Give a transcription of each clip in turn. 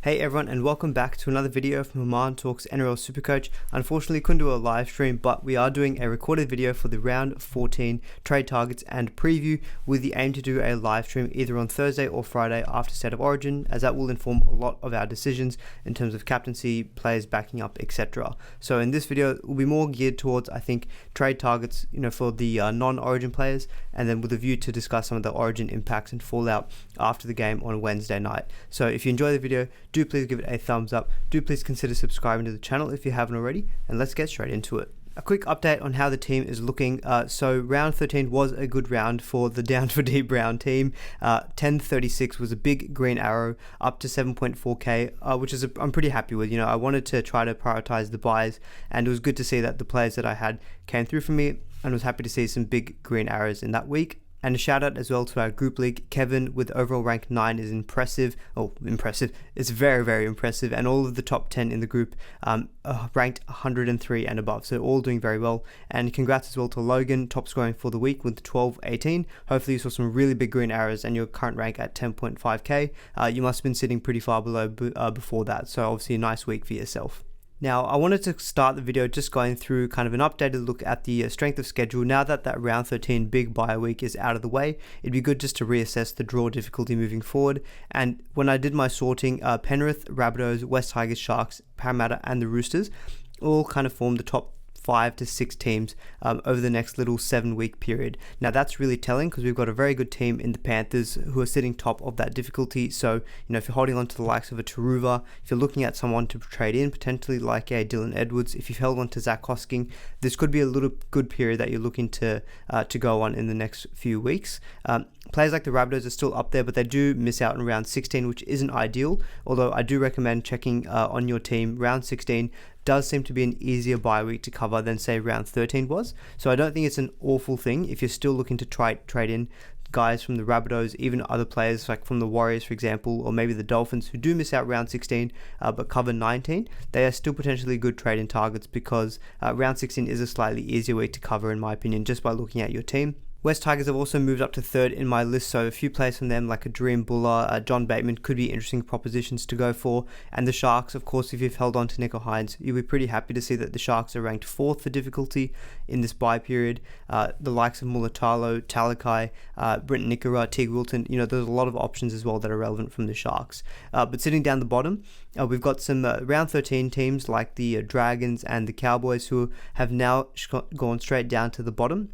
Hey everyone, and welcome back to another video from Manu Talks NRL SuperCoach. Unfortunately couldn't do a live stream, but we are doing a recorded video for the round 14 trade targets and preview, with the aim to do a live stream either on Thursday or Friday after State of Origin, as that will inform a lot of our decisions in terms of captaincy, players backing up, etc. So in this video it will be more geared towards, I think, trade targets, for the non-Origin players, and then with a view to discuss some of the Origin impacts and fallout after the game on Wednesday night. So if you enjoy the video, do please give it a thumbs up. Do please consider subscribing to the channel if you haven't already, and let's get straight into it. A quick update on how the team is looking. So round 13 was a good round for the Down for D Brown team. 1036 was a big green arrow up to 7.4k, which is I'm pretty happy with. I wanted to try to prioritize the buys, and it was good to see that the players that I had came through for me, and was happy to see some big green arrows in that week. And a shout out as well to our group league. Kevin with overall rank 9 is impressive. It's very, very impressive. And all of the top 10 in the group ranked 103 and above. So all doing very well. And congrats as well to Logan, top scoring for the week with 1218. Hopefully you saw some really big green arrows and your current rank at 10.5k. You must have been sitting pretty far below before that. So obviously a nice week for yourself. Now, I wanted to start the video just going through kind of an updated look at the strength of schedule. Now that round 13 big bye week is out of the way, it'd be good just to reassess the draw difficulty moving forward. And when I did my sorting, Penrith, Rabbitohs, West Tigers, Sharks, Parramatta and the Roosters all kind of formed the top 5 to 6 teams over the next little 7-week period. Now that's really telling, because we've got a very good team in the Panthers who are sitting top of that difficulty. So if you're holding on to the likes of a Taruva, if you're looking at someone to trade in, potentially like a Dylan Edwards, if you've held on to Zach Hosking, this could be a little good period that you're looking to go on in the next few weeks. Players like the Rabbitohs are still up there, but they do miss out in round 16, which isn't ideal, although I do recommend checking on your team. Round 16 does seem to be an easier bye week to cover than, say, round 13 was. So I don't think it's an awful thing if you're still looking to trade in guys from the Rabbitohs, even other players like from the Warriors, for example, or maybe the Dolphins, who do miss out round 16 but cover 19. They are still potentially good trade-in targets, because round 16 is a slightly easier week to cover, in my opinion, just by looking at your team. West Tigers have also moved up to 3rd in my list, so a few players from them like a Dream Buller, John Bateman could be interesting propositions to go for. And the Sharks, of course, if you've held on to Nicho, you'll be pretty happy to see that the Sharks are ranked 4th for difficulty in this bye period. The likes of Mulatalo, Talakai, Brent Nickera, Teague Wilton, there's a lot of options as well that are relevant from the Sharks. But sitting down the bottom, we've got some round 13 teams like the Dragons and the Cowboys, who have now gone straight down to the bottom.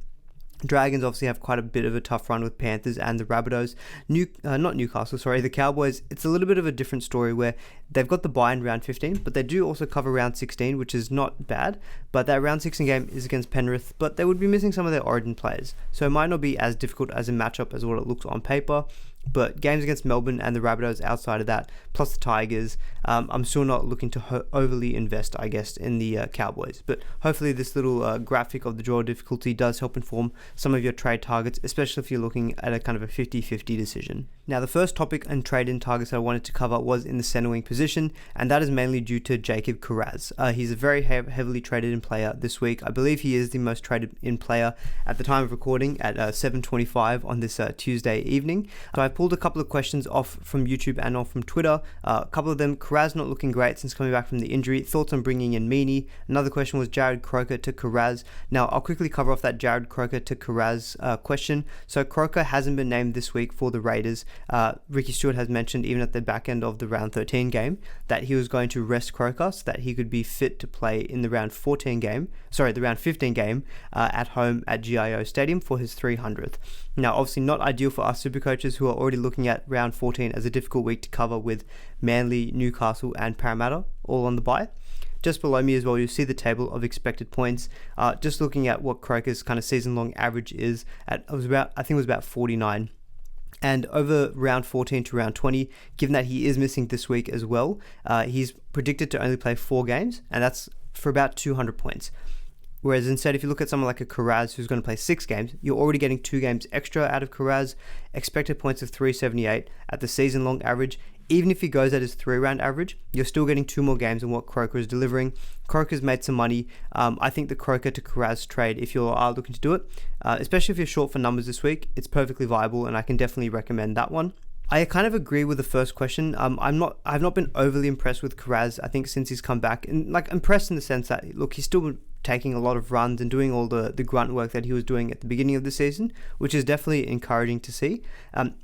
Dragons obviously have quite a bit of a tough run with Panthers and the Rabbitohs. The Cowboys, it's a little bit of a different story, where they've got the bye in round 15, but they do also cover round 16, which is not bad. But that round 16 game is against Penrith, but they would be missing some of their Origin players. So it might not be as difficult as a matchup as what it looks on paper. But games against Melbourne and the Rabbitohs outside of that, plus the Tigers, I'm still not looking to overly invest, I guess, in the Cowboys. But hopefully this little graphic of the draw difficulty does help inform some of your trade targets, especially if you're looking at a kind of a 50-50 decision. Now, the first topic and trade-in targets I wanted to cover was in the centre wing position, and that is mainly due to Jacob Kiraz. He's a very heavily traded in player this week. I believe he is the most traded in player at the time of recording at 7:25 on this Tuesday evening. So I pulled a couple of questions off from YouTube and off from Twitter. A couple of them: Kiraz not looking great since coming back from the injury. Thoughts on bringing in Meaney? Another question was Jared Croker to Kiraz. Now, I'll quickly cover off that Jared Croker to Kiraz question. So Croker hasn't been named this week for the Raiders. Ricky Stewart has mentioned, even at the back end of the round 13 game, that he was going to rest Croker so that he could be fit to play in the round 15 game at home at GIO Stadium for his 300th. Now, obviously not ideal for us supercoaches who are already looking at round 14 as a difficult week to cover, with Manly, Newcastle and Parramatta all on the bye. Just below me as well, you'll see the table of expected points. Just looking at what Croker's kind of season-long average is, I think it was about 49. And over round 14 to round 20, given that he is missing this week as well, he's predicted to only play 4 games, and that's for about 200 points. Whereas instead, if you look at someone like a Kiraz who's going to play 6 games, you're already getting 2 games extra out of Kiraz. Expected points of 378 at the season-long average. Even if he goes at his 3-round average, you're still getting 2 more games than what Croker is delivering. Croker's made some money. I think the Croker to Kiraz trade, if you are looking to do it, especially if you're short for numbers this week, it's perfectly viable, and I can definitely recommend that one. I kind of agree with the first question. I've not been overly impressed with Kiraz, I think, since he's come back. And like impressed in the sense that, look, he's still taking a lot of runs and doing all the grunt work that he was doing at the beginning of the season, which is definitely encouraging to see.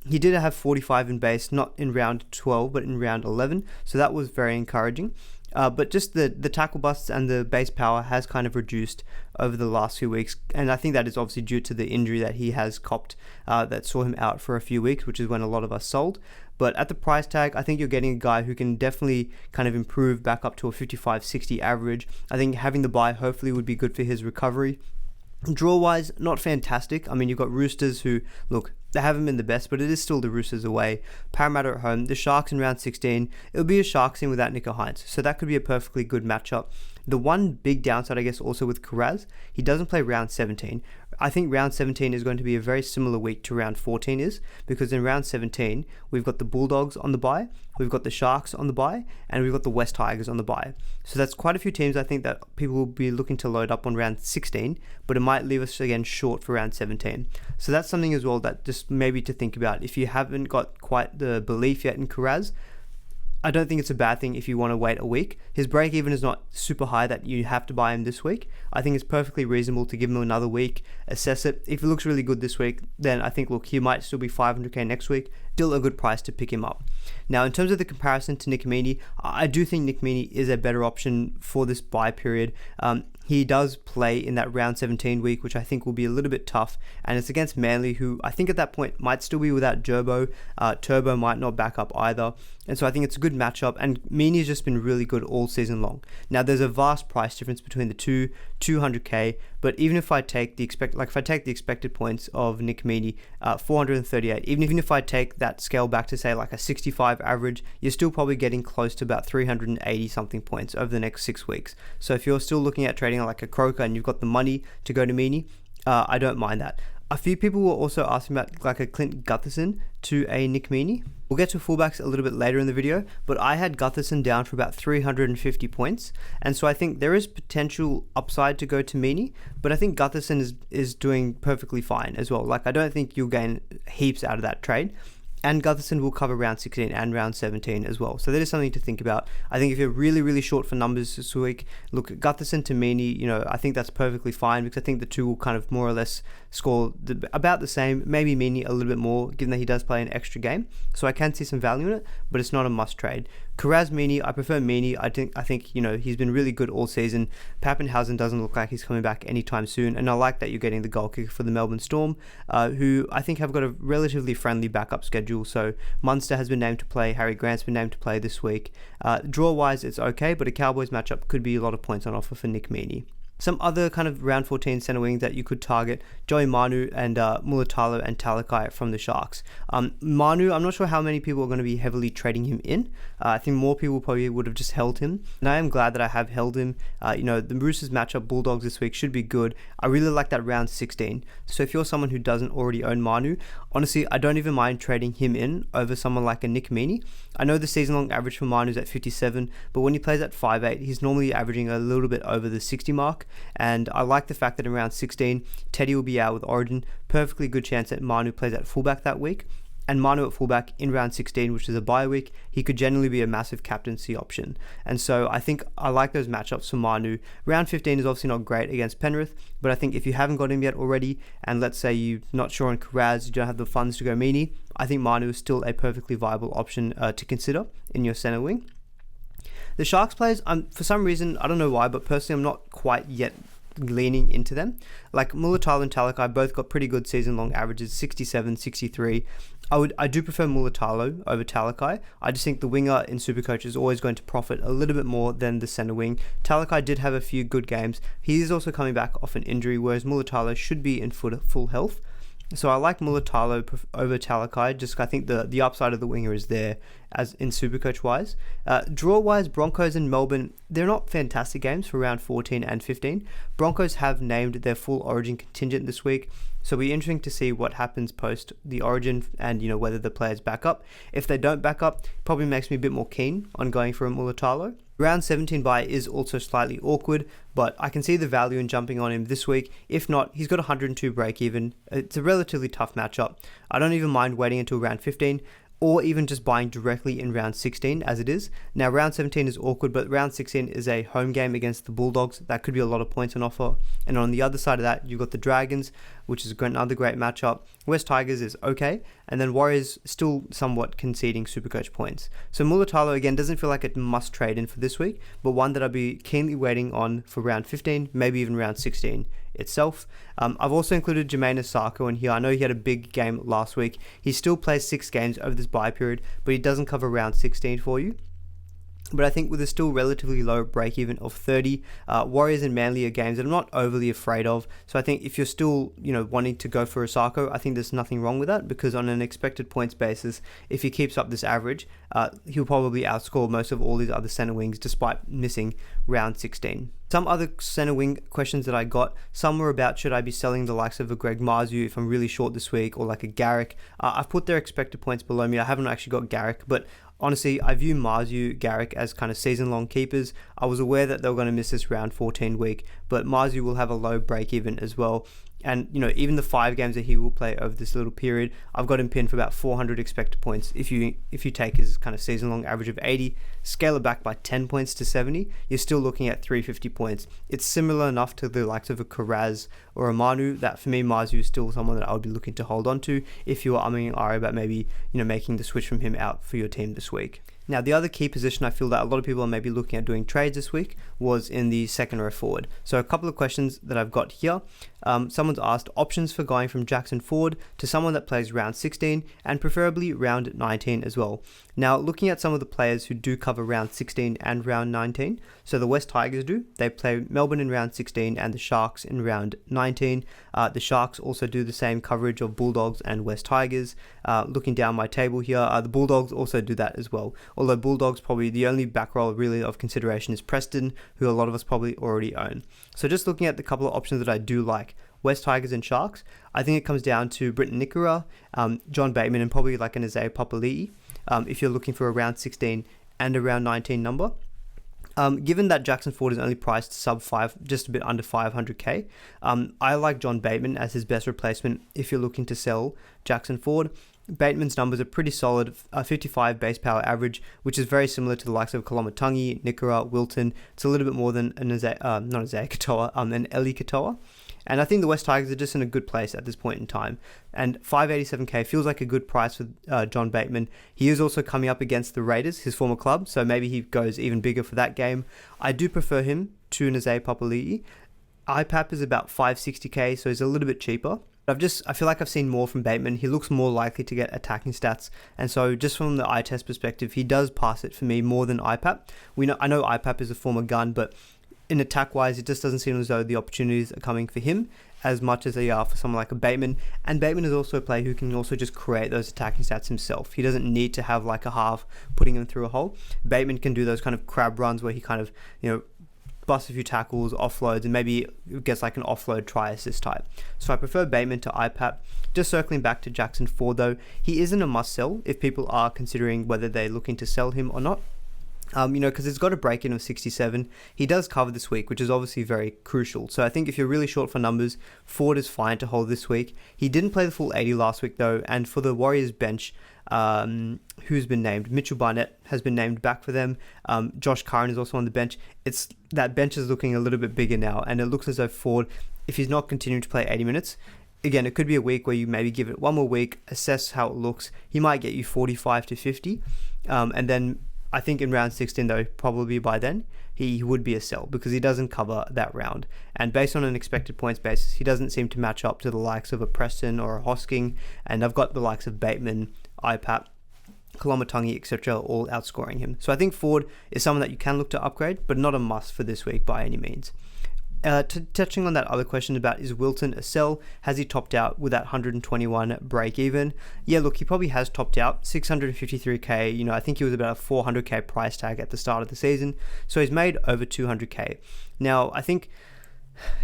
He did have 45 in base, not in round 12, but in round 11. So that was very encouraging. But just the tackle busts and the base power has kind of reduced over the last few weeks. And I think that is obviously due to the injury that he has copped that saw him out for a few weeks, which is when a lot of us sold. But at the price tag, I think you're getting a guy who can definitely kind of improve back up to a 55-60 average. I think having the bye hopefully would be good for his recovery. Draw-wise, not fantastic. I mean, you've got Roosters who, look, they haven't been the best, but it is still the Roosters away. Parramatta at home. The Sharks in round 16. It'll be a Sharks team without Nicho, so that could be a perfectly good matchup. The one big downside, I guess, also with Kiraz, he doesn't play round 17. I think round 17 is going to be a very similar week to round 14 is, because in round 17, we've got the Bulldogs on the bye, we've got the Sharks on the bye, and we've got the West Tigers on the bye. So that's quite a few teams I think that people will be looking to load up on round 16, but it might leave us again short for round 17. So that's something as well that just maybe to think about. If you haven't got quite the belief yet in Kiraz, I don't think it's a bad thing if you want to wait a week. His break even is not super high that you have to buy him this week. I think it's perfectly reasonable to give him another week, assess it. If it looks really good this week, then I think, look, he might still be 500k next week. Still a good price to pick him up. Now, in terms of the comparison to Nick Meaney, I do think Nick Meaney is a better option for this buy period. He does play in that round 17 week, which I think will be a little bit tough. And it's against Manly, who I think at that point might still be without Gerbo. Turbo might not back up either. And so I think it's a good matchup. And Meaney's just been really good all season long. Now, there's a vast price difference between the two, 200k. But even if I take the expected points of Nick Meaney, 438, even if I take that scale back to say like a 65 average, you're still probably getting close to about 380 something points over the next 6 weeks. So if you're still looking at trading like a Croker and you've got the money to go to Meaney, I don't mind that. A few people were also asking about like a Clint Gutherson to a Nick Meaney. We'll get to fullbacks a little bit later in the video, but I had Gutherson down for about 350 points, and so I think there is potential upside to go to Meaney, but I think Gutherson is doing perfectly fine as well. Like, I don't think you'll gain heaps out of that trade. And Gutherson will cover round 16 and round 17 as well. So that is something to think about. I think if you're really, really short for numbers this week, look at Gutherson to Meaney, I think that's perfectly fine, because I think the two will kind of more or less score about the same, maybe Meaney a little bit more, given that he does play an extra game. So I can see some value in it, but it's not a must trade. Kiraz, Meaney, I prefer Meaney. I think he's been really good all season. Pappenhausen doesn't look like he's coming back anytime soon, and I like that you're getting the goal kicker for the Melbourne Storm, who I think have got a relatively friendly backup schedule. So Munster has been named to play, Harry Grant's been named to play this week. Draw-wise, it's okay, but a Cowboys matchup could be a lot of points on offer for Nick Meaney. Some other kind of round 14 centre wings that you could target: Joey Manu and Mulatalo and Talakai from the Sharks. Manu, I'm not sure how many people are going to be heavily trading him in. I think more people probably would have just held him, and I am glad that I have held him. The Roosters matchup, Bulldogs this week, should be good. I really like that round 16. So if you're someone who doesn't already own Manu, honestly, I don't even mind trading him in over someone like a Nick Meaney. I know the season-long average for Manu is at 57, but when he plays at 5'8", he's normally averaging a little bit over the 60 mark. And I like the fact that in round 16, Teddy will be out with Origin. Perfectly good chance that Manu plays at fullback that week. And Manu at fullback in round 16, which is a bye week, he could generally be a massive captaincy option. And so I think I like those matchups for Manu. Round 15 is obviously not great against Penrith, but I think if you haven't got him yet already, and let's say you're not sure on Kiraz, you don't have the funds to go Meaney, I think Manu is still a perfectly viable option to consider in your centre wing. The Sharks players, for some reason, I don't know why, but personally I'm not quite yet leaning into them. Like Mulatalo and Talakai both got pretty good season-long averages, 67, 63. I do prefer Mulatalo over Talakai. I just think the winger in Supercoach is always going to profit a little bit more than the centre wing. Talakai did have a few good games. He is also coming back off an injury, whereas Mulatalo should be in full health. So I like Mulatalo over Talakai. Just I think the upside of the winger is there, as in Supercoach wise. Draw wise, Broncos and Melbourne, they're not fantastic games for round 14 and 15. Broncos have named their full Origin contingent this week, so it'll be interesting to see what happens post the Origin and whether the players back up. If they don't back up, probably makes me a bit more keen on going for a Mulatalo. Round 17 bye is also slightly awkward, but I can see the value in jumping on him this week. If not, he's got 102 break even. It's a relatively tough matchup. I don't even mind waiting until round 15. or even just buying directly in round 16 as it is. Now round 17 is awkward, but round 16 is a home game against the Bulldogs. That could be a lot of points on offer. And on the other side of that, you've got the Dragons, which is another great matchup. West Tigers is okay, and then Warriors still somewhat conceding Supercoach points. So Mulatalo again doesn't feel like a must trade in for this week, but one that I'll be keenly waiting on for round 15, maybe even round 16 itself. I've also included Jermaine Osako in here. I know he had a big game last week. He still plays 6 games over this bye period, but he doesn't cover round 16 for you. But I think with a still relatively low break-even of 30, Warriors and Manly are games that I'm not overly afraid of. So I think if you're still, wanting to go for Osako, I think there's nothing wrong with that, because on an expected points basis, if he keeps up this average, he'll probably outscore most of all these other centre wings despite missing round 16. Some other centre wing questions that I got, some were about should I be selling the likes of a Greg Marzu if I'm really short this week, or like a Garrick. I've put their expected points below me. I haven't actually got Garrick, but honestly, I view Marzu, Garrick as kind of season-long keepers. I was aware that they were going to miss this round 14 week, but Marzu will have a low break-even as well. And, even the 5 games that he will play over this little period, I've got him pinned for about 400 expected points. If you take his kind of season-long average of 80, scale it back by 10 points to 70, you're still looking at 350 points. It's similar enough to the likes of a Kiraz or a Manu that for me, Marzu is still someone that I would be looking to hold on to if you are umming and ahhing about maybe, making the switch from him out for your team this week. Now, the other key position I feel that a lot of people are maybe looking at doing trades this week was in the second row forward. So a couple of questions that I've got here. Someone's asked options for going from Jackson Ford to someone that plays round 16 and preferably round 19 as well. Now, looking at some of the players who do cover round 16 and round 19, so the West Tigers do. They play Melbourne in round 16 and the Sharks in round 19. The Sharks also do the same coverage of Bulldogs and West Tigers. Looking down my table here, the Bulldogs also do that as well. Although Bulldogs probably the only back row really of consideration is Preston, who a lot of us probably already own. So just looking at the couple of options that I do like, West Tigers and Sharks, I think it comes down to Britton Nicho, John Bateman, and probably like an Isaiah Papali'i, if you're looking for a round 16 and a round 19 number. Given that Jackson Ford is only priced sub 5, just a bit under 500k, I like John Bateman as his best replacement if you're looking to sell Jackson Ford. Bateman's numbers are pretty solid, 55 base power average, which is very similar to the likes of Koloamatangi, Nicho, Wilton. It's a little bit more than an Katoa, an Eli Katoa. And I think the West Tigers are just in a good place at this point in time. And 587k feels like a good price for John Bateman. He is also coming up against the Raiders, his former club, so maybe he goes even bigger for that game. I do prefer him to Isaiah Papali'i. IPAP is about 560k, so he's a little bit cheaper. I feel like I've seen more from Bateman. He looks more likely to get attacking stats, and so just from the eye test perspective, he does pass it for me more than IPAP. I know IPAP is a former gun, but in attack-wise, it just doesn't seem as though the opportunities are coming for him as much as they are for someone like a Bateman. And Bateman is also a player who can also just create those attacking stats himself. He doesn't need to have like a half putting him through a hole. Bateman can do those kind of crab runs where he kind of, busts a few tackles, offloads, and maybe gets like an offload try assist type. So I prefer Bateman to IPAP. Just circling back to Jackson Ford though, he isn't a must sell if people are considering whether they're looking to sell him or not. Because it's got a break-in of 67. He does cover this week, which is obviously very crucial. So I think if you're really short for numbers, Ford is fine to hold this week. He didn't play the full 80 last week though, and for the Warriors bench, who's been named? Mitchell Barnett has been named back for them. Josh Curran is also on the bench. That bench is looking a little bit bigger now, and it looks as though Ford, if he's not continuing to play 80 minutes, again, it could be a week where you maybe give it one more week, assess how it looks. He might get you 45 to 50, and then I think in round 16 though, probably by then, he would be a sell because he doesn't cover that round. And based on an expected points basis, he doesn't seem to match up to the likes of a Preston or a Hosking. And I've got the likes of Bateman, IPAP, Koloamatangi, etc. all outscoring him. So I think Ford is someone that you can look to upgrade, but not a must for this week by any means. Touching on that other question about is Wilton a sell? Has he topped out with that 121 break even? Yeah, look, he probably has topped out 653k. I think he was about a 400k price tag at the start of the season, so he's made over 200k. Now, I think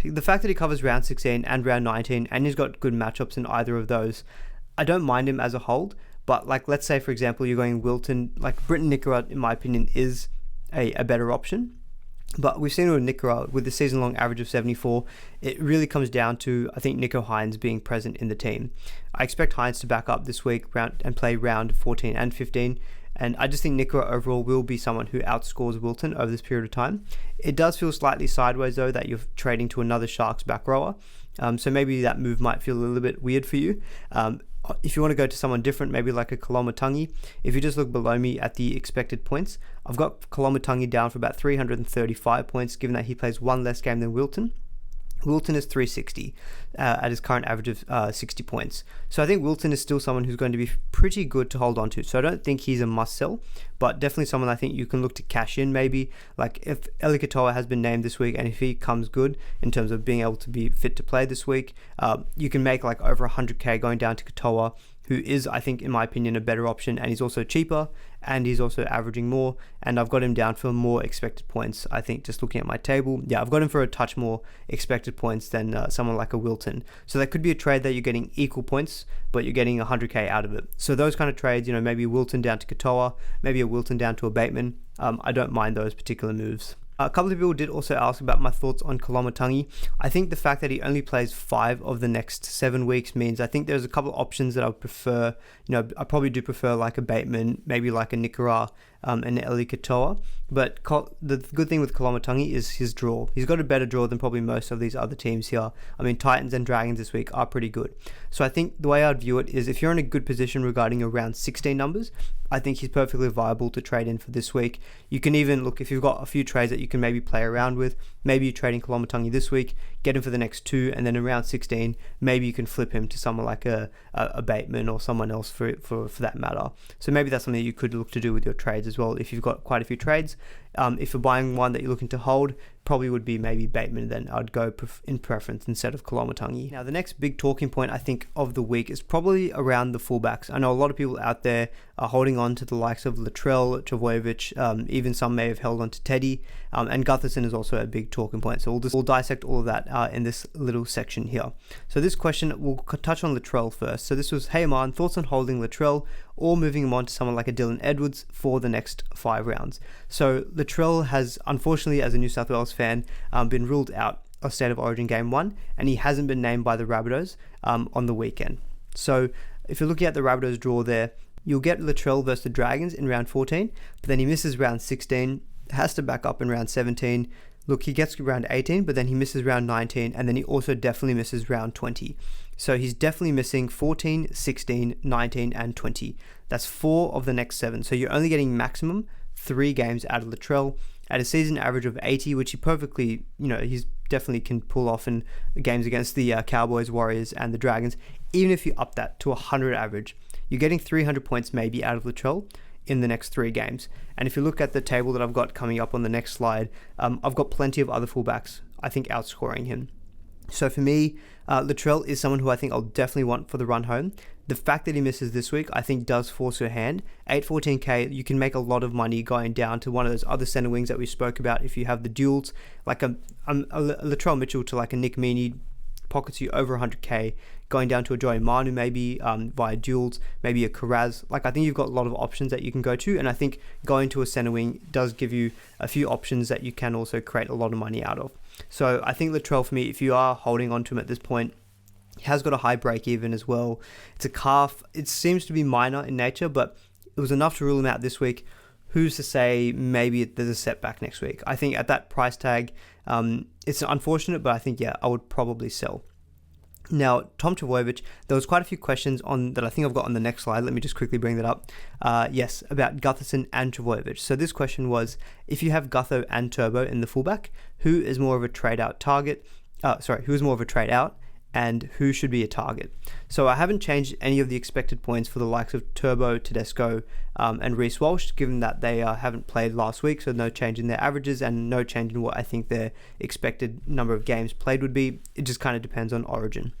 the fact that he covers round 16 and round 19, and he's got good matchups in either of those, I don't mind him as a hold. But like, let's say for example, you're going Wilton, like Britton Nicho, in my opinion, is a better option. But we've seen with Nicho, with the season-long average of 74, it really comes down to, I think, Nicho Hynes being present in the team. I expect Hynes to back up this week and play round 14 and 15, and I just think Nicho overall will be someone who outscores Wilton over this period of time. It does feel slightly sideways, though, that you're trading to another Sharks back rower, so maybe that move might feel a little bit weird for you. If you want to go to someone different, maybe like a Koloamatangi, if you just look below me at the expected points, I've got Koloamatangi down for about 335 points, given that he plays one less game than Wilton. Wilton is 360 at his current average of 60 points. So I think Wilton is still someone who's going to be pretty good to hold on to. So I don't think he's a must sell, but definitely someone I think you can look to cash in maybe. Like if Katoa has been named this week, and if he comes good in terms of being able to be fit to play this week, you can make like over 100k going down to Katoa, who is, I think, in my opinion, a better option, and he's also cheaper, and he's also averaging more, and I've got him down for more expected points. I think just looking at my table, yeah, I've got him for a touch more expected points than someone like a Wilton. So that could be a trade that you're getting equal points, but you're getting 100k out of it. So those kind of trades, maybe a Wilton down to Katoa, maybe a Wilton down to a Bateman, I don't mind those particular moves. A couple of people did also ask about my thoughts on Koloamatangi. I think the fact that he only plays 5 of the next 7 weeks means I think there's a couple of options that I would prefer. I probably do prefer like a Bateman, maybe like a Nicho, and Katoa. But the good thing with Koloamatangi is his draw. He's got a better draw than probably most of these other teams here. I mean, Titans and Dragons this week are pretty good. So I think the way I'd view it is if you're in a good position regarding around 16 numbers, I think he's perfectly viable to trade in for this week. You can even look, if you've got a few trades that you can maybe play around with, maybe you're trading Koloamatangi this week, get him for the next 2, and then around 16, maybe you can flip him to someone like a Bateman or someone else for that matter. So maybe that's something you could look to do with your trades as well if you've got quite a few trades. If you're buying one that you're looking to hold, probably would be maybe Bateman, then I'd go in preference instead of Koloamatangi. Now, the next big talking point I think of the week is probably around the fullbacks. I know a lot of people out there are holding on to the likes of Latrell, Trbojevic, even some may have held on to Teddy, and Gutho is also a big talking point. So we'll dissect all of that in this little section here. So this question, we'll touch on Latrell first. So this was, hey man, thoughts on holding Latrell or moving him on to someone like a Dylan Edwards for the next 5 rounds. So Latrell has, unfortunately, as a New South Wales fan, been ruled out of State of Origin Game 1, and he hasn't been named by the Rabbitohs on the weekend. So if you're looking at the Rabbitohs draw there, you'll get Latrell versus the Dragons in round 14, but then he misses round 16, has to back up in round 17. Look, he gets round 18, but then he misses round 19, and then he also definitely misses round 20. So he's definitely missing 14, 16, 19, and 20. That's 4 of the next 7. So you're only getting maximum 3 games out of Latrell at a season average of 80, which he perfectly, he's definitely can pull off in games against the Cowboys, Warriors, and the Dragons. Even if you up that to 100 average, you're getting 300 points maybe out of Latrell in the next 3 games. And if you look at the table that I've got coming up on the next slide, I've got plenty of other fullbacks, I think, outscoring him. So for me, Latrell is someone who I think I'll definitely want for the run home. The fact that he misses this week, I think, does force your hand. 814k, you can make a lot of money going down to one of those other centre wings that we spoke about if you have the duels, like a Latrell Mitchell to like a Nick Meaney, pockets you over 100k, going down to a Manu maybe via duels, maybe a Kiraz. Like, I think you've got a lot of options that you can go to, and I think going to a centre wing does give you a few options that you can also create a lot of money out of. So I think Latrell, for me, if you are holding on to him at this point, he has got a high break even as well. It's a calf. It seems to be minor in nature, but it was enough to rule him out this week. Who's to say maybe there's a setback next week? I think at that price tag, it's unfortunate, but I think, yeah, I would probably sell. Now, Tom Trbojevic, there was quite a few questions on that I think I've got on the next slide. Let me just quickly bring that up. Yes, about Gutho and Trbojevic. So this question was, if you have Gutho and Turbo in the fullback, who is more of a trade out target? Who is more of a trade out? And who should be a target? So I haven't changed any of the expected points for the likes of Turbo, Tedesco, and Reece Walsh, given that they haven't played last week, so no change in their averages and no change in what I think their expected number of games played would be. It just kind of depends on Origin.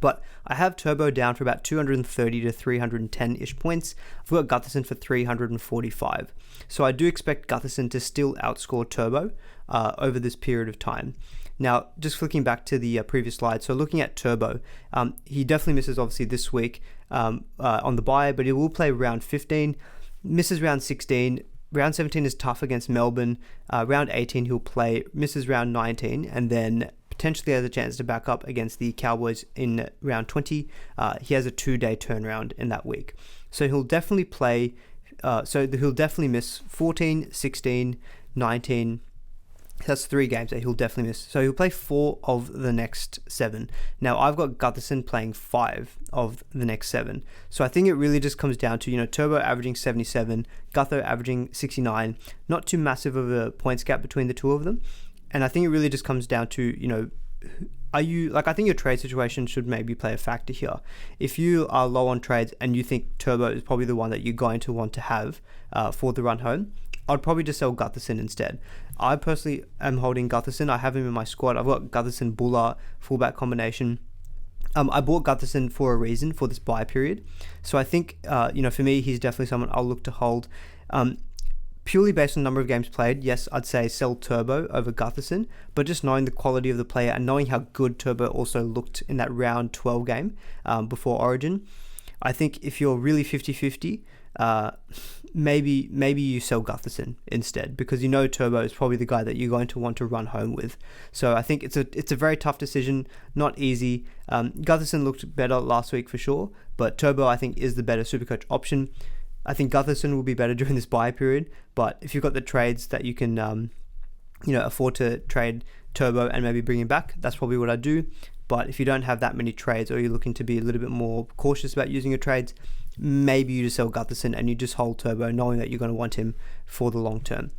But I have Turbo down for about 230 to 310-ish points. I've got Gutho for 345. So I do expect Gutho to still outscore Turbo over this period of time. Now, just flicking back to the previous slide, so looking at Turbo, he definitely misses obviously this week on the bye, but he will play round 15, misses round 16, round 17 is tough against Melbourne. Round 18 he'll play, misses round 19, and then potentially has a chance to back up against the Cowboys in round 20. He has a 2-day turnaround in that week. So he'll definitely play, he'll definitely miss 14, 16, 19. That's 3 games that he'll definitely miss. So he'll play 4 of the next 7. Now, I've got Gutho playing 5 of the next 7. So I think it really just comes down to, Turbo averaging 77, Gutho averaging 69. Not too massive of a points gap between the two of them. And I think it really just comes down to, I think your trade situation should maybe play a factor here. If you are low on trades and you think Turbo is probably the one that you're going to want to have for the run home, I'd probably just sell Gutho instead. I personally am holding Gutho. I have him in my squad. I've got Gutho Buller fullback combination. I bought Gutho for a reason, for this buy period. So I think, for me, he's definitely someone I'll look to hold. Purely based on number of games played, yes, I'd say sell Turbo over Gutho, but just knowing the quality of the player and knowing how good Turbo also looked in that round 12 game before Origin, I think if you're really 50-50, maybe you sell Gutho instead, because Turbo is probably the guy that you're going to want to run home with. So I think it's a very tough decision, not easy. Gutho looked better last week for sure, but Turbo I think is the better Supercoach option. I think Gutho will be better during this buy period, but if you've got the trades that you can afford to trade Turbo and maybe bring him back, that's probably what I'd do. But if you don't have that many trades, or you're looking to be a little bit more cautious about using your trades, maybe you just sell Gutho and you just hold Turbo, knowing that you're going to want him for the long term.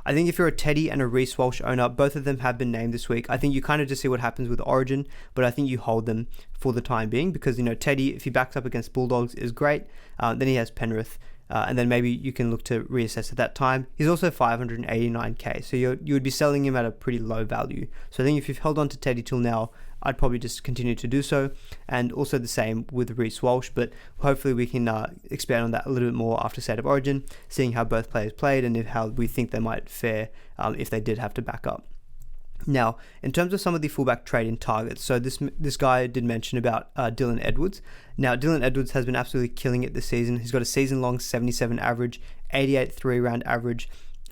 I think if you're a Teddy and a Reece Walsh owner, both of them have been named this week. I think you kind of just see what happens with Origin, but I think you hold them for the time being, because Teddy, if he backs up against Bulldogs, is great. Then he has Penrith, and then maybe you can look to reassess at that time. He's also 589k, so you would be selling him at a pretty low value. So I think if you've held on to Teddy till now, I'd probably just continue to do so, and also the same with Reece Walsh, but hopefully we can expand on that a little bit more after State of Origin, seeing how both players played and how we think they might fare if they did have to back up. Now, in terms of some of the fullback trading targets, so this guy did mention about Dylan Edwards. Now, Dylan Edwards has been absolutely killing it this season. He's got a season-long 77 average, 88 3-round average.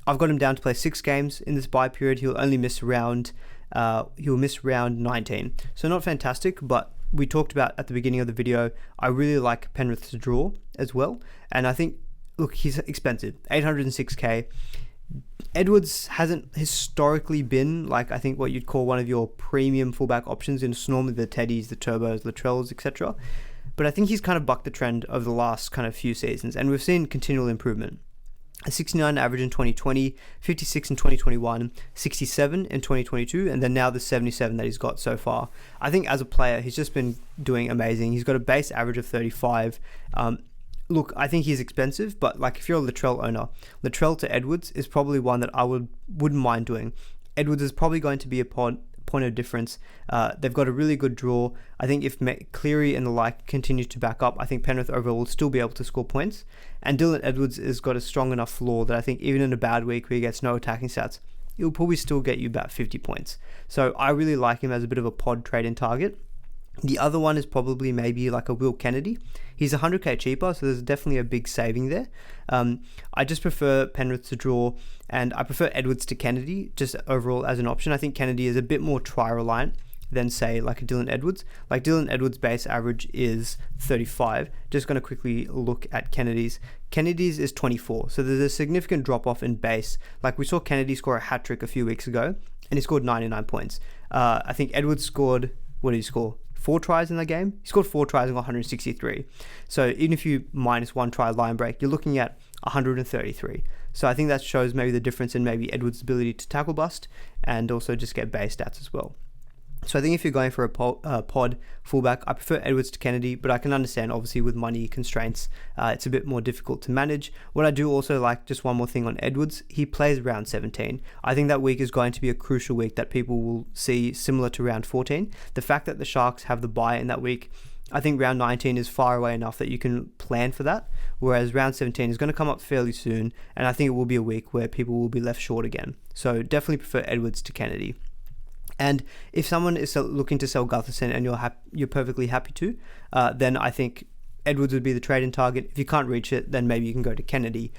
I've got him down to play 6 games in this bye period. He'll only miss round 19. So not fantastic, but we talked about at the beginning of the video, I really like Penrith's draw as well. And I think, look, he's expensive, 806k. Edwards hasn't historically been I think what you'd call one of your premium fullback options. It's normally the Teddys, the Turbos, Latrells, etc. But I think he's kind of bucked the trend over the last kind of few seasons, and we've seen continual improvement. A 69 average in 2020, 56 in 2021, 67 in 2022, and then now the 77 that he's got so far. I think as a player, he's just been doing amazing. He's got a base average of 35. Look, I think he's expensive, but if you're a Latrell owner, Latrell to Edwards is probably one that I wouldn't mind doing. Edwards is probably going to be a point of difference. They've got a really good draw. I think if Cleary and the like continue to back up, I think Penrith overall will still be able to score points. And Dylan Edwards has got a strong enough floor that I think even in a bad week where he gets no attacking stats, he'll probably still get you about 50 points. So I really like him as a bit of a pod trade-in target. The other one is probably maybe a Will Kennedy. He's 100k cheaper, so there's definitely a big saving there. I just prefer Penrith to draw, and I prefer Edwards to Kennedy just overall as an option. I think Kennedy is a bit more try-reliant than, say, a Dylan Edwards. Dylan Edwards' base average is 35. Just going to quickly look at Kennedy's. Kennedy's is 24, so there's a significant drop-off in base. We saw Kennedy score a hat-trick a few weeks ago, and he scored 99 points. I think Edwards scored, what did he score? 4 tries in that game. He scored 4 tries and got 163. So even if you minus 1 try line break, you're looking at 133. So I think that shows maybe the difference in maybe Edwards' ability to tackle bust and also just get base stats as well. So I think if you're going for a pod fullback, I prefer Edwards to Kennedy, but I can understand obviously with money constraints, it's a bit more difficult to manage. What I do also like, just one more thing on Edwards, he plays round 17. I think that week is going to be a crucial week that people will see similar to round 14. The fact that the Sharks have the bye in that week, I think round 19 is far away enough that you can plan for that, whereas round 17 is going to come up fairly soon, and I think it will be a week where people will be left short again. So definitely prefer Edwards to Kennedy. And if someone is looking to sell Gutho and you're perfectly happy to, then I think Edwards would be the trade-in target. If you can't reach it, then maybe you can go to Kennedy.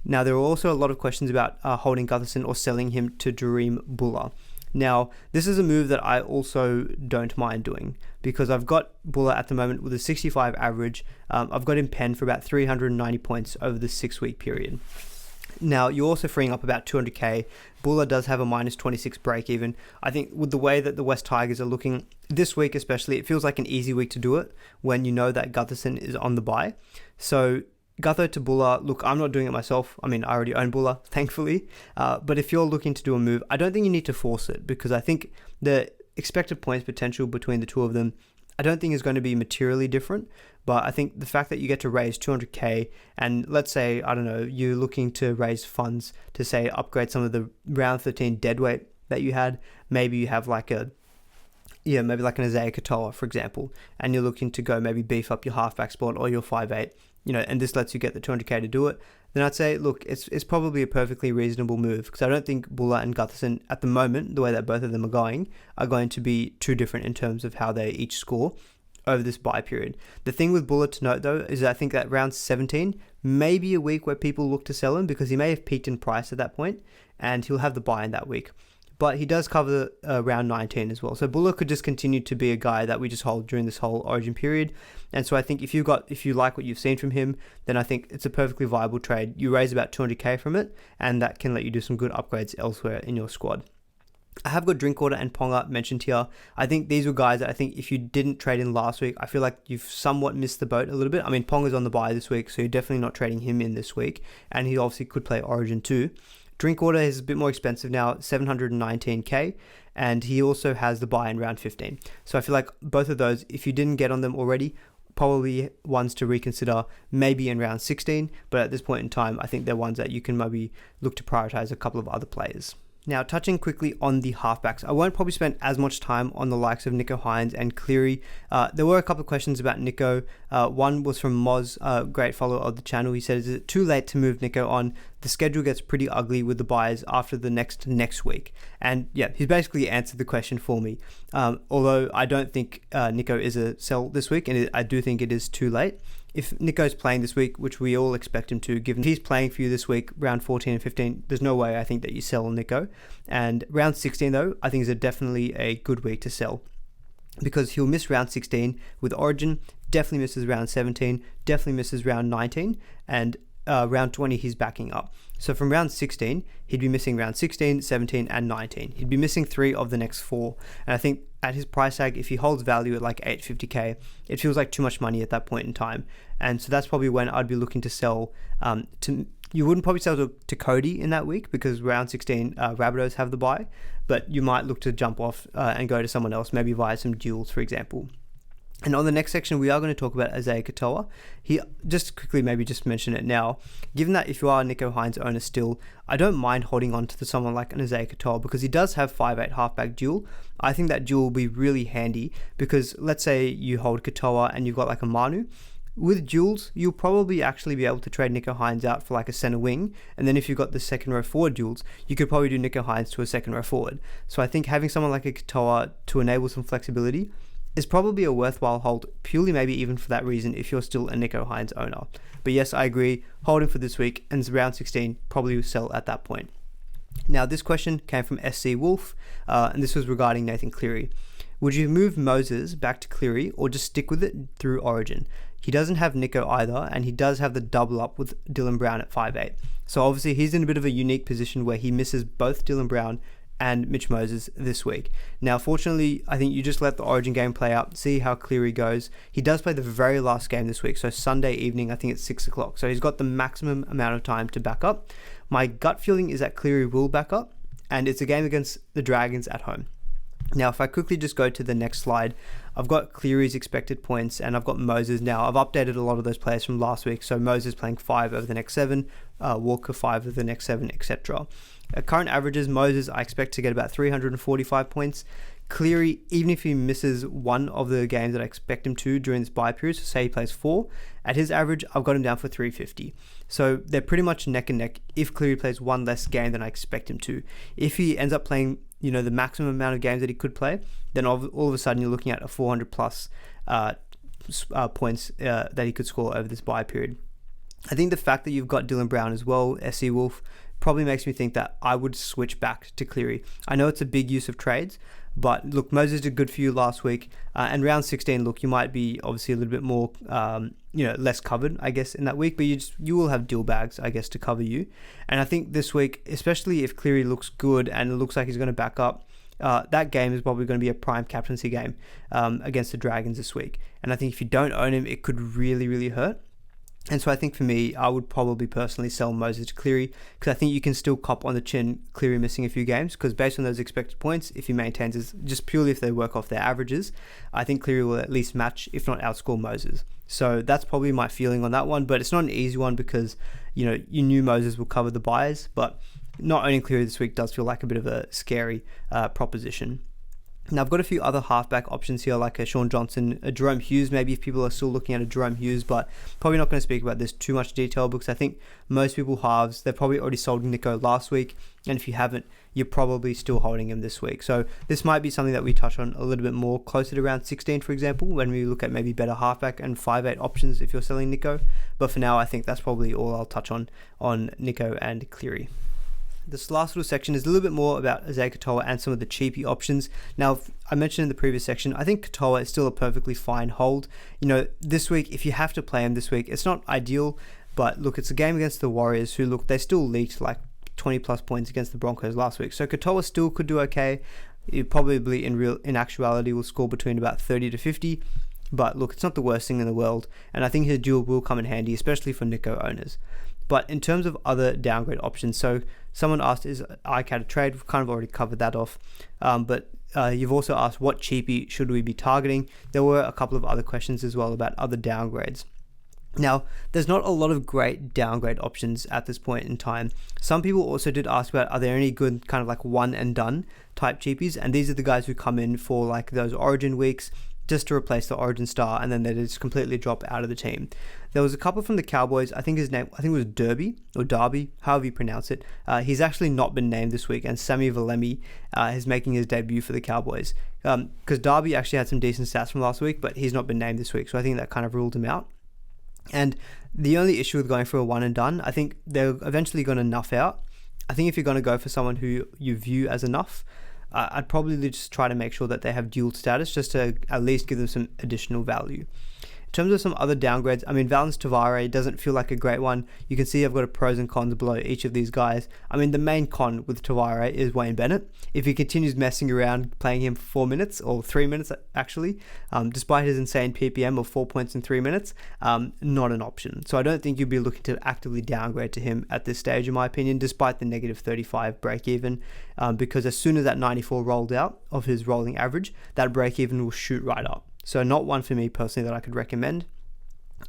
Now, there are also a lot of questions about holding Gutho or selling him to Dream Buller. Now, this is a move that I also don't mind doing because I've got Buller at the moment with a 65 average. I've got him penned for about 390 points over the 6-week period. Now, you're also freeing up about 200k. Buller does have a minus 26 break even. I think with the way that the West Tigers are looking this week especially, it feels like an easy week to do it when you know that Gutho is on the bye. So Gutho to Buller, look, I'm not doing it myself. I mean, I already own Buller, thankfully. But if you're looking to do a move, I don't think you need to force it because I think the expected points potential between the two of them, I don't think is going to be materially different. But I think the fact that you get to raise 200k and let's say, I don't know, you're looking to raise funds to say upgrade some of the round 13 deadweight that you had. Maybe you have maybe like an Isaiah Katoa, for example, and you're looking to go maybe beef up your halfback spot or your 5'8", and this lets you get the 200k to do it, then I'd say, look, it's probably a perfectly reasonable move because I don't think Buller and Gutho at the moment, the way that both of them are going to be too different in terms of how they each score over this bye period. The thing with Buller to note though is I think that round 17 may be a week where people look to sell him because he may have peaked in price at that point and he'll have the buy in that week. But he does cover round 19 as well. So Buller could just continue to be a guy that we just hold during this whole Origin period. And so I think if you like what you've seen from him, then I think it's a perfectly viable trade. You raise about 200k from it, and that can let you do some good upgrades elsewhere in your squad. I have got Drinkwater and Ponga mentioned here. I think these were guys that I think if you didn't trade in last week, I feel like you've somewhat missed the boat a little bit. I mean, Ponga's on the bye this week, so you're definitely not trading him in this week. And he obviously could play Origin too. Drinkwater is a bit more expensive now, 719k, and he also has the buy in round 15. So I feel like both of those, if you didn't get on them already, probably ones to reconsider maybe in round 16, but at this point in time, I think they're ones that you can maybe look to prioritize a couple of other players. Now, touching quickly on the halfbacks, I won't probably spend as much time on the likes of Nicho Hynes and Cleary. There were a couple of questions about Nicho. One was from Moz, a great follower of the channel. He said, is it too late to move Nicho on? The schedule gets pretty ugly with the buys after the next week. And yeah, he's basically answered the question for me. Although I don't think Nicho is a sell this week, and I do think it is too late. If Nicho's playing this week, which we all expect him to, given he's playing for you this week, round 14 and 15, there's no way I think that you sell Nicho. And round 16, though, I think is definitely a good week to sell because he'll miss round 16 with Origin, definitely misses round 17, definitely misses round 19, and round 20 he's backing up. So from round 16, he'd be missing round 16, 17, and 19. He'd be missing 3 of the next 4. And I think at his price tag, if he holds value at like 850k, it feels like too much money at that point in time. And so that's probably when I'd be looking to sell. You wouldn't probably sell to Cody in that week because round 16 Rabbitohs have the buy, but you might look to jump off and go to someone else, maybe via some duels, for example. And on the next section, we are going to talk about Isaiah Katoa. He just quickly maybe just mention it now. Given that if you are a Nicho Hynes owner still, I don't mind holding on to someone like an Isaiah Katoa because he does have 5'8" halfback dual. I think that dual will be really handy because let's say you hold Katoa and you've got like a Manu. With duels, you'll probably actually be able to trade Nicho Hynes out for like a center wing. And then if you've got the second row forward duels, you could probably do Nicho Hynes to a second row forward. So I think having someone like a Katoa to enable some flexibility is probably a worthwhile hold, purely maybe even for that reason if you're still a Nicho Hynes owner. But yes, I agree, holding for this week, and round 16 probably will sell at that point. Now, this question came from SC Wolf, and this was regarding Nathan Cleary. Would you move Moses back to Cleary or just stick with it through Origin? He doesn't have Nicho either, and he does have the double up with Dylan Brown at 5'8". So obviously he's in a bit of a unique position where he misses both Dylan Brown and Mitch Moses this week. Now, fortunately, I think you just let the Origin game play out, see how Cleary goes. He does play the very last game this week, so Sunday evening, I think it's 6 o'clock. So he's got the maximum amount of time to back up. My gut feeling is that Cleary will back up, and it's a game against the Dragons at home. Now, if I quickly just go to the next slide, I've got Cleary's expected points and I've got Moses now. I've updated a lot of those players from last week. So Moses playing 5 over the next 7, Walker 5 over the next 7, etc. Current averages, Moses, I expect to get about 345 points. Cleary, even if he misses one of the games that I expect him to during this bye period, so say he plays 4, at his average, I've got him down for 350. So they're pretty much neck and neck if Cleary plays one less game than I expect him to. If he ends up playing, the maximum amount of games that he could play, then all of a sudden you're looking at a 400 plus points that he could score over this bye period. I think the fact that you've got Dylan Brown as well, SC Wolf, probably makes me think that I would switch back to Cleary. I know it's a big use of trades, but look, Moses did good for you last week, and round 16, look, you might be obviously a little bit more, less covered, I guess, in that week, but you will have deal bags, I guess, to cover you. And I think this week, especially if Cleary looks good and it looks like he's going to back up, that game is probably going to be a prime captaincy game against the Dragons this week. And I think if you don't own him, it could really, really hurt. And so I think for me, I would probably personally sell Moses to Cleary, because I think you can still cop on the chin Cleary missing a few games, because based on those expected points, if he maintains his, just purely if they work off their averages, I think Cleary will at least match, if not outscore Moses. So that's probably my feeling on that one, but it's not an easy one because, you knew Moses will cover the buys, but not owning Cleary this week does feel like a bit of a scary proposition. Now, I've got a few other halfback options here, like a Sean Johnson, a Jerome Hughes, maybe if people are still looking at a Jerome Hughes, but probably not going to speak about this too much detail because I think most people halves, they've probably already sold Nicho last week, and if you haven't, you're probably still holding him this week. So this might be something that we touch on a little bit more closer to round 16, for example, when we look at maybe better halfback and 5/8 options if you're selling Nicho. But for now, I think that's probably all I'll touch on Nicho and Cleary. This last little section is a little bit more about Isaiah Katoa and some of the cheapy options. Now, I mentioned in the previous section, I think Katoa is still a perfectly fine hold. This week, if you have to play him this week, it's not ideal, but look, it's a game against the Warriors who, look, they still leaked like 20 plus points against the Broncos last week. So Katoa still could do okay. He probably in actuality will score between about 30 to 50. But look, it's not the worst thing in the world. And I think his duel will come in handy, especially for Nicho owners. But in terms of other downgrade options, so someone asked, is ICAT a trade? We've kind of already covered that off. But you've also asked, what cheapie should we be targeting? There were a couple of other questions as well about other downgrades. Now, there's not a lot of great downgrade options at this point in time. Some people also did ask about, are there any good kind of like one and done type cheapies? And these are the guys who come in for like those Origin weeks, just to replace the Origin star, and then they just completely drop out of the team. There was a couple from the Cowboys. I think it was Derby, however you pronounce it. He's actually not been named this week, and Sami Valemi is making his debut for the Cowboys. Because Derby actually had some decent stats from last week, but he's not been named this week, so I think that kind of ruled him out. And the only issue with going for a one and done, I think they're eventually going to nuff out. I think if you're going to go for someone who you view as enough, I'd probably just try to make sure that they have dual status just to at least give them some additional value. In terms of some other downgrades, I mean, Valence Tavare doesn't feel like a great one. You can see I've got a pros and cons below each of these guys. I mean, the main con with Tavare is Wayne Bennett. If he continues messing around playing him for 4 minutes, or 3 minutes actually, despite his insane PPM of 4 points in 3 minutes, not an option. So I don't think you'd be looking to actively downgrade to him at this stage, in my opinion, despite the negative 35 break even, because as soon as that 94 rolled out of his rolling average, that break even will shoot right up. So not one for me personally that I could recommend.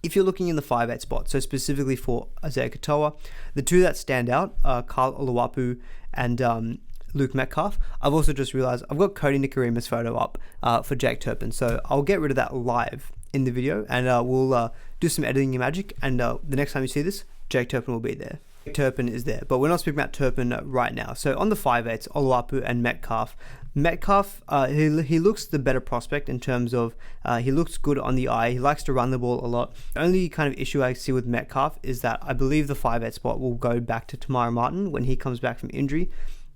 If you're looking in the 5/8 spot, so specifically for Isaiah Katoa, the two that stand out are Karl Oluwapu and Luke Metcalf. I've also just realized I've got Cody Nikorima's photo up for Jake Turpin, so I'll get rid of that live in the video, and we'll do some editing in Magic, and the next time you see this, Jake Turpin will be there. Turpin is there, but we're not speaking about Turpin right now. So on the 5/8s, Oluwapu and Metcalf, he looks the better prospect in terms of he looks good on the eye. He likes to run the ball a lot. The only kind of issue I see with Metcalf is that I believe the 5/8 spot will go back to Tamara Martin when he comes back from injury,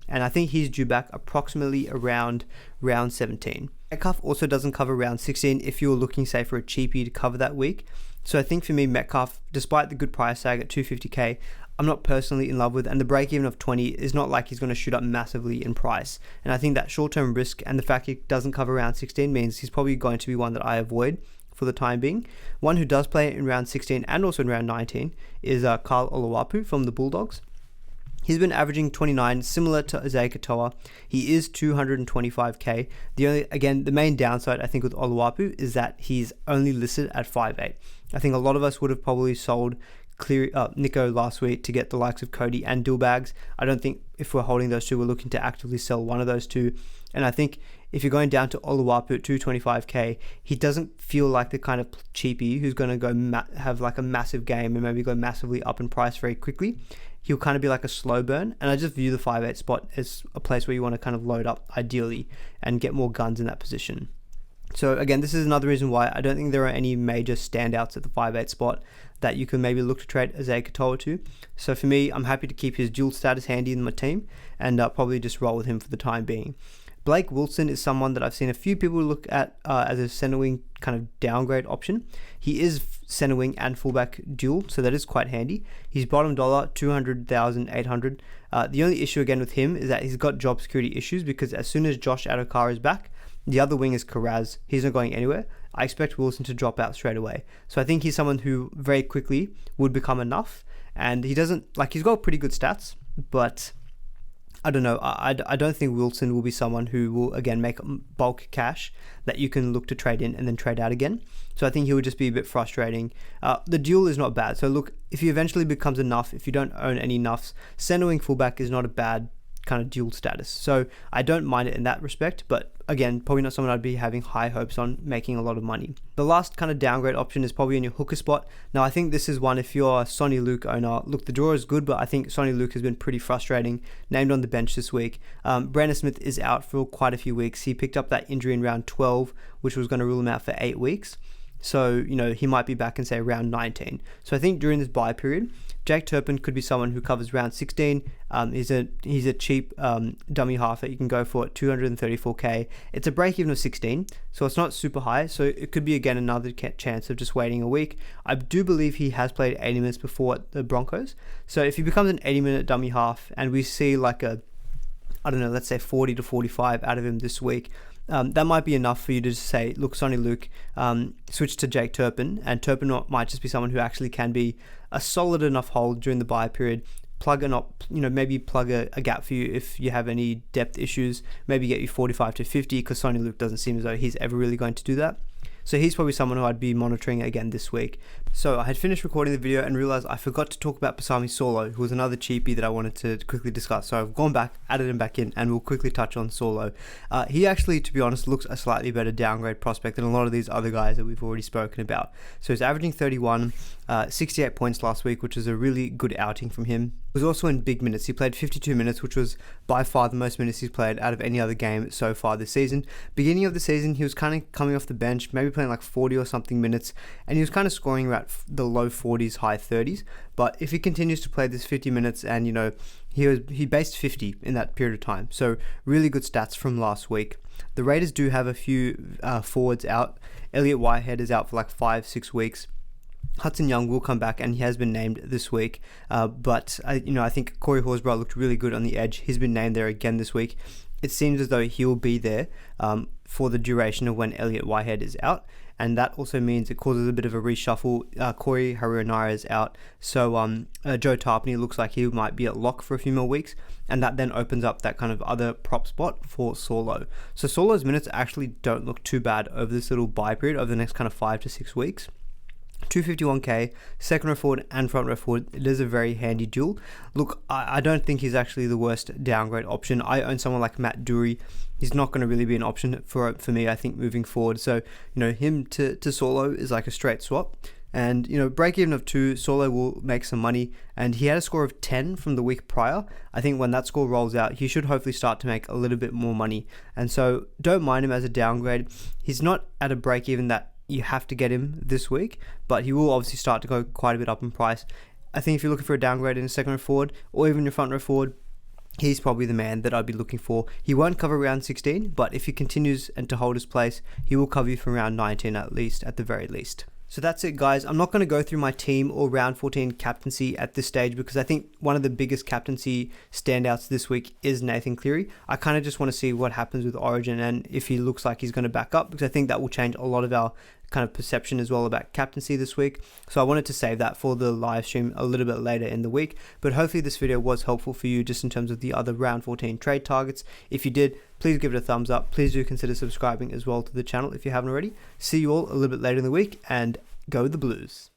and I think he's due back approximately around round 17. Metcalf also doesn't cover round 16 if you're looking, say, for a cheapie to cover that week. So I think for me, Metcalf, despite the good price tag at 250k, I'm not personally in love with, and the break even of 20 is not like he's going to shoot up massively in price. And I think that short-term risk and the fact he doesn't cover round 16 means he's probably going to be one that I avoid for the time being. One who does play in round 16 and also in round 19 is Karl Oluwapu from the Bulldogs. He's been averaging 29, similar to Isaiah Katoa. He is 225k. The main downside I think with Oluwapu is that he's only listed at 5'8". I think a lot of us would have probably sold Nicho last week to get the likes of Cody and Dillbags. I don't think if we're holding those two, we're looking to actively sell one of those two. And I think if you're going down to Oluwapu at 225k, he doesn't feel like the kind of cheapie who's going to go have like a massive game and maybe go massively up in price very quickly. He'll kind of be like a slow burn. And I just view the 5'8 spot as a place where you want to kind of load up ideally and get more guns in that position. So again, this is another reason why I don't think there are any major standouts at the 5'8 spot that you can maybe look to trade as a Katoa to. So for me, I'm happy to keep his dual status handy in my team and probably just roll with him for the time being. Blake Wilson is someone that I've seen a few people look at as a center wing kind of downgrade option. He is center wing and fullback dual, so that is quite handy. He's bottom dollar, 200,800. The only issue again with him is that he's got job security issues, because as soon as Josh Adokar is back, the other wing is Kiraz. He's not going anywhere. I expect Wilson to drop out straight away. So I think he's someone who very quickly would become enough. And he doesn't, like, he's got pretty good stats, but I don't know. I don't think Wilson will be someone who will, again, make bulk cash that you can look to trade in and then trade out again. So I think he would just be a bit frustrating. The dual is not bad. So look, if he eventually becomes enough, if you don't own any nuffs, center wing fullback is not a bad kind of dual status. So I don't mind it in that respect, but again, probably not someone I'd be having high hopes on making a lot of money. The last kind of downgrade option is probably in your hooker spot. Now I think this is one, if you're a Sonny Luke owner, look, the draw is good, but I think Sonny Luke has been pretty frustrating, named on the bench this week. Brandon Smith is out for quite a few weeks. He picked up that injury in round 12, which was going to rule him out for 8 weeks. So, he might be back in, say, round 19. So I think during this bye period, Jake Turpin could be someone who covers round 16. He's a cheap dummy half that you can go for at 234k. It's a break even of 16, so it's not super high. So it could be, again, another chance of just waiting a week. I do believe he has played 80 minutes before at the Broncos. So if he becomes an 80-minute dummy half and we see like let's say 40 to 45 out of him this week, that might be enough for you to just say, look, Sonny Luke, switch to Jake Turpin, and Turpin might just be someone who actually can be a solid enough hold during the bye period, maybe plug a gap for you if you have any depth issues, maybe get you 45 to 50, because Sonny Luke doesn't seem as though he's ever really going to do that. So he's probably someone who I'd be monitoring again this week. So I had finished recording the video and realized I forgot to talk about Saulo, who was another cheapie that I wanted to quickly discuss. So I've gone back, added him back in, and we'll quickly touch on Saulo. He actually, to be honest, looks a slightly better downgrade prospect than a lot of these other guys that we've already spoken about. So he's averaging 31, 68 points last week, which is a really good outing from him. He was also in big minutes. He played 52 minutes, which was by far the most minutes he's played out of any other game so far this season. Beginning of the season, he was kind of coming off the bench, maybe playing like 40 or something minutes, and he was kind of scoring around the low 40s, high 30s. But if he continues to play this 50 minutes, and he based 50 in that period of time, so really good stats from last week. The Raiders do have a few forwards out. Elliot Whitehead is out for like 5-6 weeks. Hudson Young will come back, and he has been named this week. But I think Corey Horsburgh looked really good on the edge. He's been named there again this week. It seems as though he'll be there for the duration of when Elliot Whitehead is out, and that also means it causes a bit of a reshuffle. Corey Haruanara is out, so Joe Tarpany looks like he might be at lock for a few more weeks, and that then opens up that kind of other prop spot for Saulo. So Saulo's minutes actually don't look too bad over this little bye period over the next kind of 5 to 6 weeks. 251k, second row forward and front row forward. It is a very handy duel. Look, I don't think he's actually the worst downgrade option. I own someone like Matt Dury. He's not going to really be an option for me, I think, moving forward. So, him to Saulo is like a straight swap. And, break even of 2, Saulo will make some money. And he had a score of 10 from the week prior. I think when that score rolls out, he should hopefully start to make a little bit more money. And so don't mind him as a downgrade. He's not at a break even that you have to get him this week, but he will obviously start to go quite a bit up in price. I think if you're looking for a downgrade in a second row forward or even your front row forward, he's probably the man that I'd be looking for. He won't cover round 16, but if he continues and to hold his place, he will cover you from round 19 at the very least. So that's it, guys. I'm not going to go through my team or round 14 captaincy at this stage, because I think one of the biggest captaincy standouts this week is Nathan Cleary. I kind of just want to see what happens with Origin and if he looks like he's going to back up, because I think that will change a lot of our kind of perception as well about captaincy this week. So I wanted to save that for the live stream a little bit later in the week, but hopefully this video was helpful for you just in terms of the other round 14 trade targets. If you did, please give it a thumbs up. Please do consider subscribing as well to the channel if you haven't already. See you all a little bit later in the week, and go the Blues.